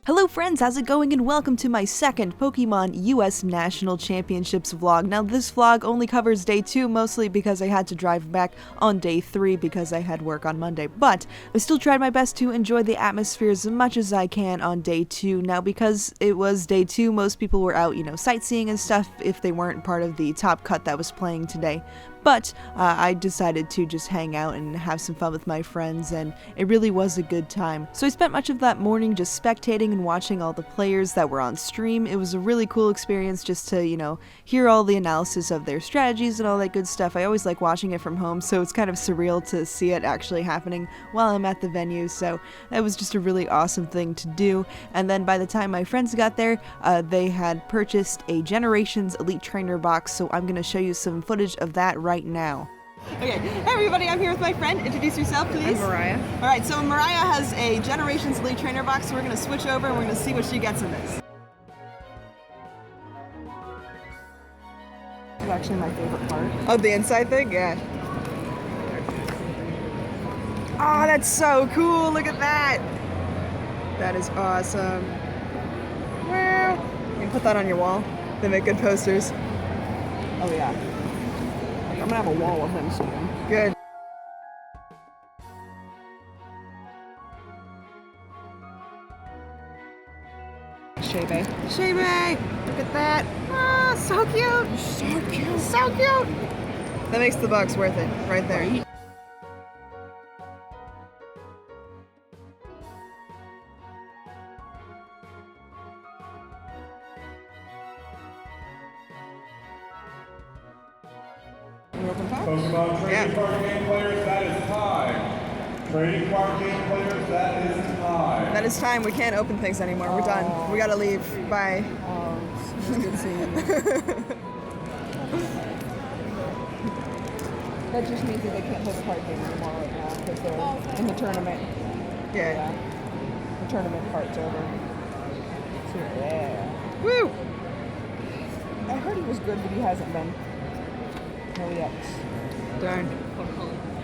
Hello friends, how's it going, and welcome to my second Pokemon US National Championships vlog. Now this vlog only covers day 2, mostly because I had to drive back on day 3 because I had work on Monday, but I still tried my best to enjoy the atmosphere as much as I can on day 2. Now because it was day 2, most people were out, sightseeing and stuff if they weren't part of the top cut that was playing today. But I decided to just hang out and have some fun with my friends, and it really was a good time. So I spent much of that morning just spectating and watching all the players that were on stream. It was a really cool experience just to, hear all the analysis of their strategies and all that good stuff. I always like watching it from home, so it's kind of surreal to see it actually happening while I'm at the venue, so that was just a really awesome thing to do. And then by the time my friends got there, they had purchased a Generations Elite Trainer box, so I'm going to show you some footage of that right now. Okay, hey everybody, I'm here with my friend. Introduce yourself, please. I'm Mariah. Alright, so Mariah has a Generations Elite Trainer box, so we're going to switch over and we're going to see what she gets in this. This is actually my favorite part. Oh, the inside thing? Yeah. Oh, that's so cool! Look at that! That is awesome. Wow. You can put that on your wall. They make good posters. Oh yeah. I'm gonna have a wall of them soon. Good. Shebe. Shebe! Look at that! Ah, so cute! So cute. So cute! That makes the box worth it, right there. Right? Pokemon Trading Card Game Players, that is time. Trading Card Game Players, that is time. That is time. We can't open things anymore. We're done. We gotta leave. Bye. It's good seeing you. That just means that they can't play the card game anymore right now because they're in the tournament. Yeah. The tournament part's over. So, yeah. Woo! I heard he was good, but he hasn't been. No yet. Darn.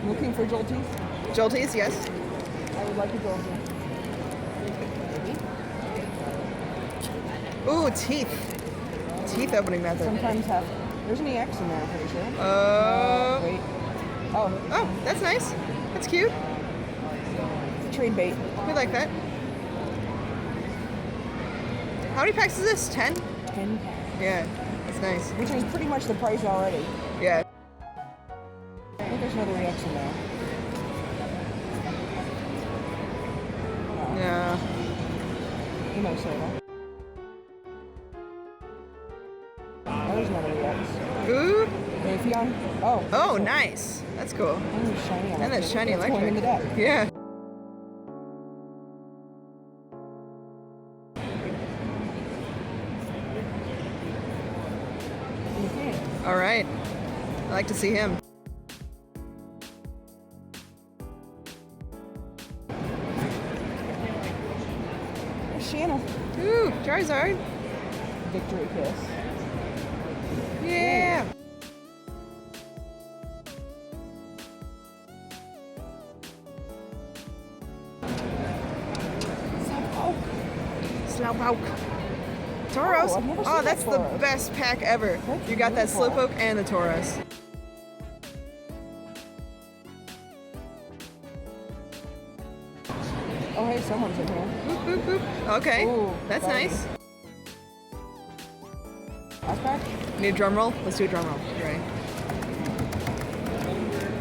Looking for Jolties? Jolties, yes. I would like a Joltie. Ooh, teeth. Teeth opening method. Sometimes have. There's an EX in there, I'm pretty sure. Wait. Oh. Oh, that's nice. That's cute. It's a trade bait. We like that. How many packs is this? 10? 10 packs. Yeah, that's nice. Which is pretty much the price already. Yeah. I think there's another EX in there. Yeah. Emo soda. There's another EX. Ooh. Raytheon. Oh. Oh, nice. That's cool. And it's shiny. And that's shiny That's electric. going in the deck. Yeah. All right. I like to see him. There's Shanna. Ooh, Charizard. Victory kiss. Yeah. Slowpoke. Tauros. Oh, I've never Oh, seen that's that the Tauros. best pack ever. That's You got that beautiful. Slowpoke and the Tauros. Oh, hey, someone's in here. Boop, boop, boop. Okay, Ooh, that's got it. nice. Last pack? Need a drum roll? Let's do a drum roll. You ready?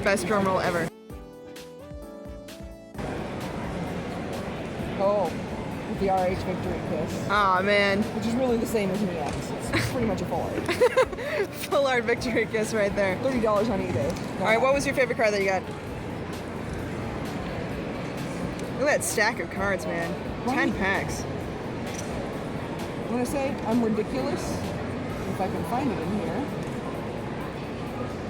Best drum roll ever. Oh, with the RH Victory kiss. Aw, man. Which is really the same as an EX. It's pretty much a full art. Full art victory kiss right there. $30 on eBay. All right, what was your favorite card that you got? Look at that stack of cards, man. 10 packs. I'm gonna say I'm ridiculous. If I can find it in here.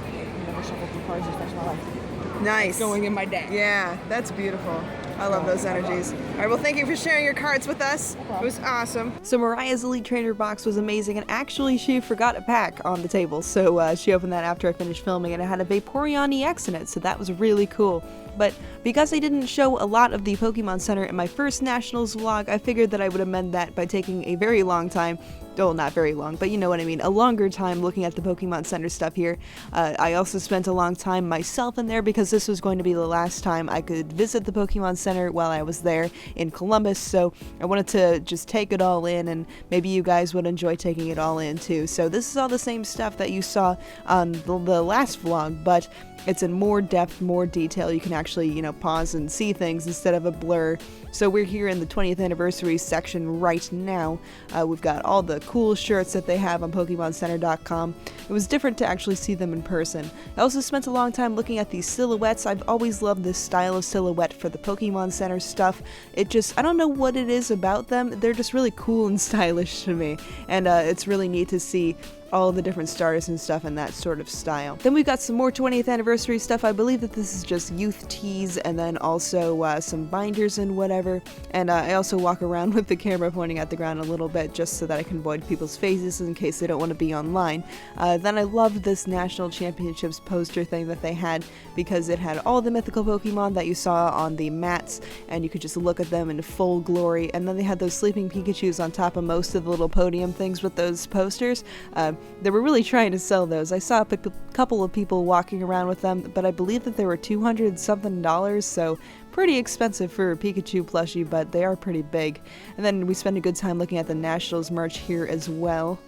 I've never shuffled through cards this much in my life. Nice. Going in my deck. Yeah, that's beautiful. I love those energies. All right, well, thank you for sharing your cards with us. It was awesome. So Mariah's Elite Trainer box was amazing, and actually she forgot a pack on the table, so she opened that after I finished filming, and it had a Vaporeon EX in it, so that was really cool. But because I didn't show a lot of the Pokemon Center in my first Nationals vlog, I figured that I would amend that by taking a very long time, well, not very long, but you know what I mean, a longer time looking at the Pokemon Center stuff here. I also spent a long time myself in there because this was going to be the last time I could visit the Pokemon Center while I was there in Columbus, so I wanted to just take it all in, and maybe you guys would enjoy taking it all in too. So this is all the same stuff that you saw on the last vlog, but it's in more depth, more detail. You can actually, you know, pause and see things instead of a blur. So we're here in the 20th anniversary section right now. We've got all the cool shirts that they have on PokemonCenter.com. It was different to actually see them in person. I also spent a long time looking at these silhouettes. I've always loved this style of silhouette for the Pokemon Center stuff. It just, I don't know what it is about them. They're just really cool and stylish to me. And it's really neat to see all the different starters and stuff in that sort of style. Then we've got some more 20th anniversary stuff. I believe that this is just youth tees, and then also some binders and whatever. And I also walk around with the camera pointing at the ground a little bit just so that I can avoid people's faces in case they don't want to be online. Then I loved this National Championships poster thing that they had because it had all the mythical Pokemon that you saw on the mats, and you could just look at them in full glory. And then they had those sleeping Pikachus on top of most of the little podium things with those posters. They were really trying to sell those. I saw a couple of people walking around with them, but I believe that they were $200 something, so pretty expensive for a Pikachu plushie, but they are pretty big. And then we spent a good time looking at the Nationals merch here as well.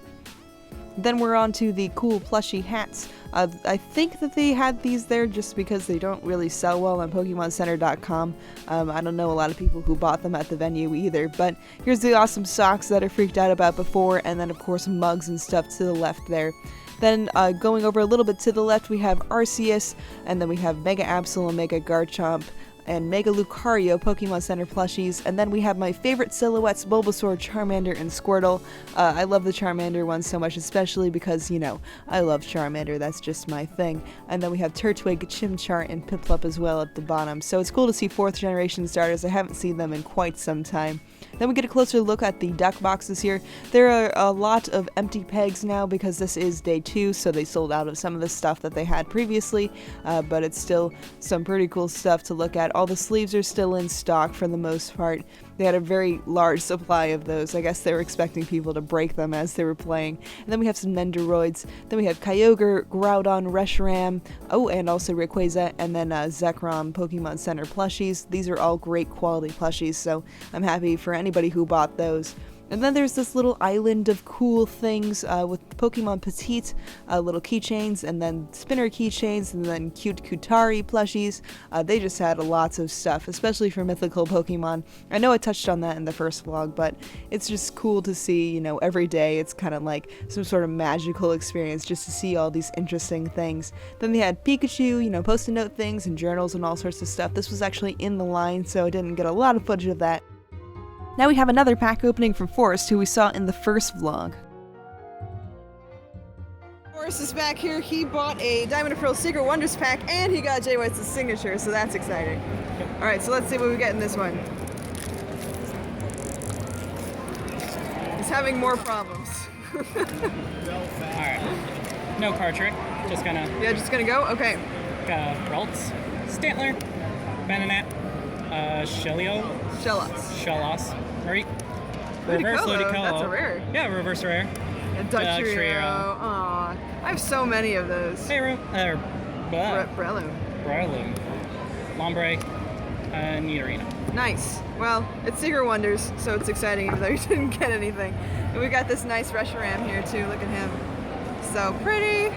Then we're on to the cool plushie hats. I think that they had these there just because they don't really sell well on PokemonCenter.com. I don't know a lot of people who bought them at the venue either, but here's the awesome socks that I freaked out about before, and then of course mugs and stuff to the left there. Then going over a little bit to the left, we have Arceus, and then we have Mega Absol and Mega Garchomp, and Mega Lucario Pokemon Center plushies, and then we have my favorite silhouettes, Bulbasaur, Charmander, and Squirtle. I love the Charmander one so much, especially because, you know, I love Charmander, that's just my thing. And then we have Turtwig, Chimchar, and Piplup as well at the bottom, so it's cool to see 4th generation starters. I haven't seen them in quite some time. Then we get a closer look at the duck boxes here. There are a lot of empty pegs now because this is day 2, so they sold out of some of the stuff that they had previously, but it's still some pretty cool stuff to look at. All the sleeves are still in stock for the most part. They had a very large supply of those. I guess they were expecting people to break them as they were playing. And then we have some Nendoroids. Then we have Kyogre, Groudon, Reshiram, oh, and also Rayquaza, and then Zekrom Pokemon Center plushies. These are all great quality plushies, so I'm happy for anybody who bought those. And then there's this little island of cool things with Pokemon Petite, little keychains, and then spinner keychains, and then cute Kutari plushies. They just had lots of stuff, especially for mythical Pokemon. I know I touched on that in the first vlog, but it's just cool to see, you know, every day. It's kind of like some sort of magical experience just to see all these interesting things. Then they had Pikachu, you know, post-it note things and journals and all sorts of stuff. This was actually in the line, so I didn't get a lot of footage of that. Now we have another pack opening from Forrest, who we saw in the first vlog. Forrest is back here. He bought a Diamond and Pearl Secret Wonders pack, and he got Jay White's signature, so that's exciting. Alright, so let's see what we get in this one. He's having more problems. Alright. No card trick. Just gonna... Yeah, just gonna go? Okay. Got Ralts, Stantler, Bananat, Shellos, right? Reverse Ludicolo. That's a rare. Yeah, reverse rare. A Dugtrio. Aw, I have so many of those. Breloom. Breloom. Lombre, and Nidorino. Nice. Well, it's Secret Wonders, so it's exciting even though you didn't get anything. And we got this nice Reshiram here too. Look at him. So pretty.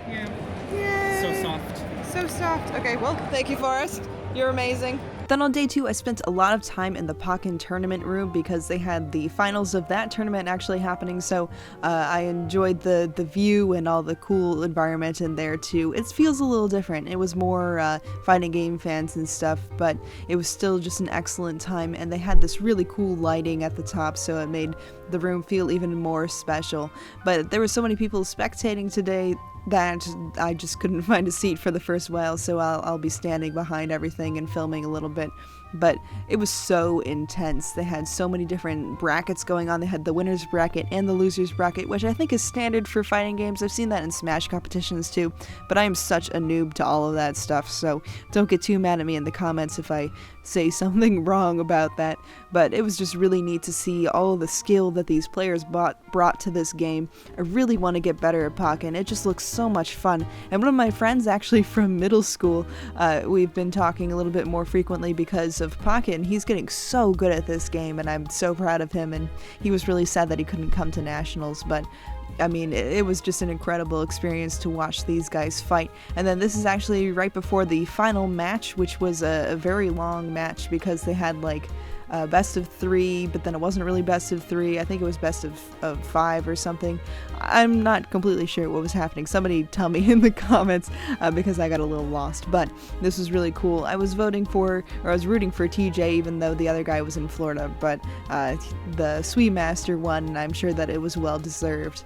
Yeah. Yay. So soft. So soft. Okay, well, thank you, Forrest. You're amazing. Then on day 2, I spent a lot of time in the Pokken tournament room because they had the finals of that tournament actually happening, so I enjoyed the view and all the cool environment in there too. It feels a little different. It was more fighting game fans and stuff, but it was still just an excellent time, and they had this really cool lighting at the top, so it made the room feel even more special. But there were so many people spectating today that I just couldn't find a seat for the first while, so I'll be standing behind everything and filming a little bit. but it was so intense. They had so many different brackets going on. They had the winner's bracket and the loser's bracket, which I think is standard for fighting games. I've seen that in Smash competitions too, but I am such a noob to all of that stuff, so don't get too mad at me in the comments if I say something wrong about that. But it was just really neat to see all of the skill that these players brought to this game. I really want to get better at Pokken. It just looks so much fun. And one of my friends actually from middle school, we've been talking a little bit more frequently because of Pokken. He's getting so good at this game, and I'm so proud of him, and he was really sad that he couldn't come to Nationals, but I mean, it was just an incredible experience to watch these guys fight. And then this is actually right before the final match, which was a very long match because they had like best of 3, but then it wasn't really best of 3. I think it was best of 5 or something. I'm not completely sure what was happening. Somebody tell me in the comments because I got a little lost. But this was really cool. I was rooting for TJ even though the other guy was in Florida, but the Sweet Master won, and I'm sure that it was well deserved.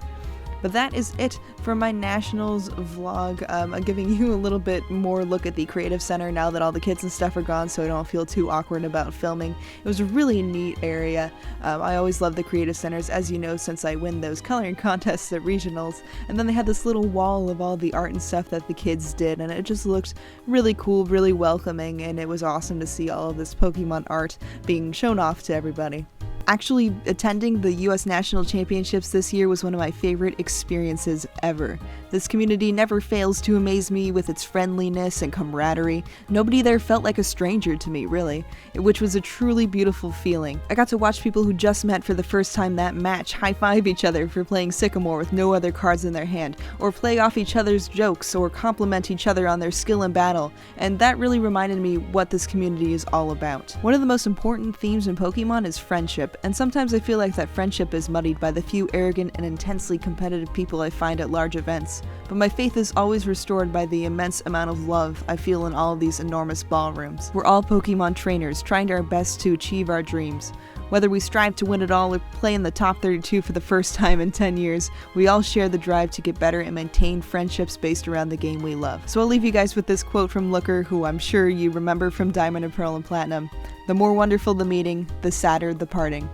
But that is it for my Nationals vlog. I'm giving you a little bit more look at the Creative Center now that all the kids and stuff are gone, so I don't feel too awkward about filming. It was a really neat area. I always love the Creative Centers, as you know, since I win those coloring contests at regionals. And then they had this little wall of all the art and stuff that the kids did, and it just looked really cool, really welcoming, and it was awesome to see all of this Pokemon art being shown off to everybody. Actually, attending the US National Championships this year was one of my favorite experiences ever. This community never fails to amaze me with its friendliness and camaraderie. Nobody there felt like a stranger to me, really, which was a truly beautiful feeling. I got to watch people who just met for the first time that match high-five each other for playing Sycamore with no other cards in their hand, or play off each other's jokes, or compliment each other on their skill in battle, and that really reminded me what this community is all about. One of the most important themes in Pokemon is friendship, and sometimes I feel like that friendship is muddied by the few arrogant and intensely competitive people I find at large events, but my faith is always restored by the immense amount of love I feel in all of these enormous ballrooms. We're all Pokemon trainers, trying our best to achieve our dreams. Whether we strive to win it all or play in the top 32 for the first time in 10 years, we all share the drive to get better and maintain friendships based around the game we love. So I'll leave you guys with this quote from Looker, who I'm sure you remember from Diamond and Pearl and Platinum. "The more wonderful the meeting, the sadder the parting."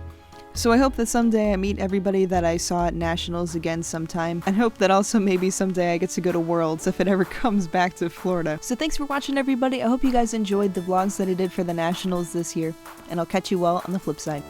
So I hope that someday I meet everybody that I saw at Nationals again sometime, and hope that also maybe someday I get to go to Worlds if it ever comes back to Florida. So thanks for watching, everybody. I hope you guys enjoyed the vlogs that I did for the Nationals this year, and I'll catch you all on the flip side.